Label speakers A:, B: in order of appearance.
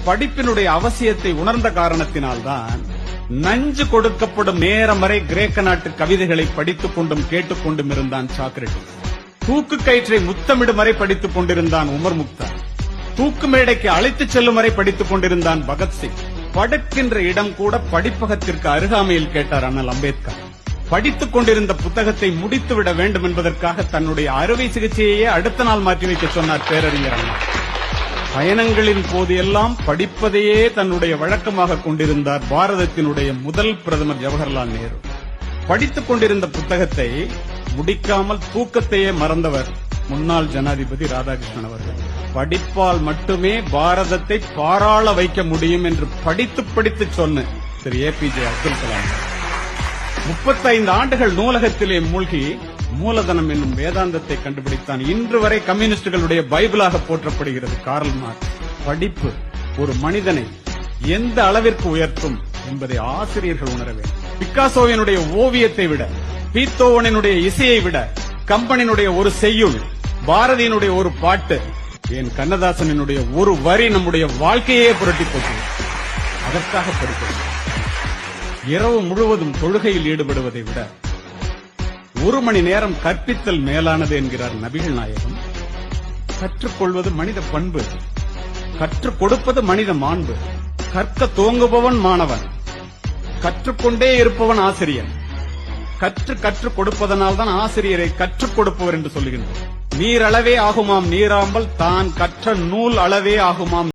A: படிப்பினுடைய அவசியத்தை உணர்ந்த காரணத்தினால்தான் நஞ்சு கொடுக்கப்படும் நேரம் வரை கிரேக்க நாட்டு கவிதைகளை படித்துக் கொண்டும் கேட்டுக்கொண்டும் இருந்தான் சாக்ரட்டிஸ். தூக்கு கயிற்றை முத்தமிடும் வரை படித்துக் கொண்டிருந்தான் உமர் முக்தார். தூக்கு மேடைக்கு அழைத்துச் செல்லும் வரை படித்துக் கொண்டிருந்தான் பகத்சிங். படுக்கின்ற இடம் கூட படிப்பகத்திற்கு அருகாமையில் கேட்டார் அண்ணல் அம்பேத்கர். படித்துக் கொண்டிருந்த புத்தகத்தை முடித்துவிட வேண்டும் என்பதற்காக தன்னுடைய அறுவை சிகிச்சையே அடுத்த நாள் மாற்றி வைக்க சொன்னார் பேரறிஞர் அண்ணா. பயணங்களின் போது எல்லாம் படிப்பதையே தன்னுடைய வழக்கமாக கொண்டிருந்தார் பாரதத்தினுடைய முதல் பிரதமர் ஜவஹர்லால் நேரு. படித்துக் கொண்டிருந்த புத்தகத்தை முடிக்காமல் தூக்கத்தையே மறந்தவர் முன்னாள் ஜனாதிபதி ராதாகிருஷ்ணன் அவர்கள். படிப்பால் மட்டுமே பாரதத்தை பாராள வைக்க முடியும் என்று படித்து சொன்ன திரு ஏபிஜே அப்துல் கலாம் 35 ஆண்டுகள் நூலகத்திலே மூழ்கி மூலதனம் என்னும் வேதாந்தத்தை கண்டுபிடித்தான். இன்று வரை கம்யூனிஸ்டுகளுடைய பைபிளாக போற்றப்படுகிறது கார்ல் மார்க்ஸ். படிப்பு ஒரு மனிதனை எந்த அளவிற்கு உயர்த்தும் என்பதை ஆசிரியர்கள் உணர வேண்டும். பிக்காசோவினுடைய ஓவியத்தை விட, பீத்தோவனினுடைய இசையை விட, கம்பனினுடைய ஒரு செய்யுள், பாரதியினுடைய ஒரு பாட்டு, என் கண்ணதாசனினுடைய ஒரு வரி நம்முடைய வாழ்க்கையே புரட்டி போகிறது. அதற்காக படிக்கிறது. இரவு முழுவதும் தொழுகையில் ஈடுபடுவதை விட 1 மணி நேரம் கற்பித்தல் மேலானது என்கிறார் நபிகள் நாயகம். கற்றுக்கொள்வது மனித பண்பு, கற்றுக் கொடுப்பது மனித மாண்பு. கற்க தூங்குபவன் மாணவன், கற்றுக்கொண்டே இருப்பவன் ஆசிரியன். கற்றுக் கொடுப்பதனால்தான் ஆசிரியரை கற்றுக் கொடுப்பவர் என்று சொல்லுகின்றோம். நீர் அளவே ஆகுமாம் நீராம்பல், தான் கற்ற நூல் அளவே ஆகுமாம்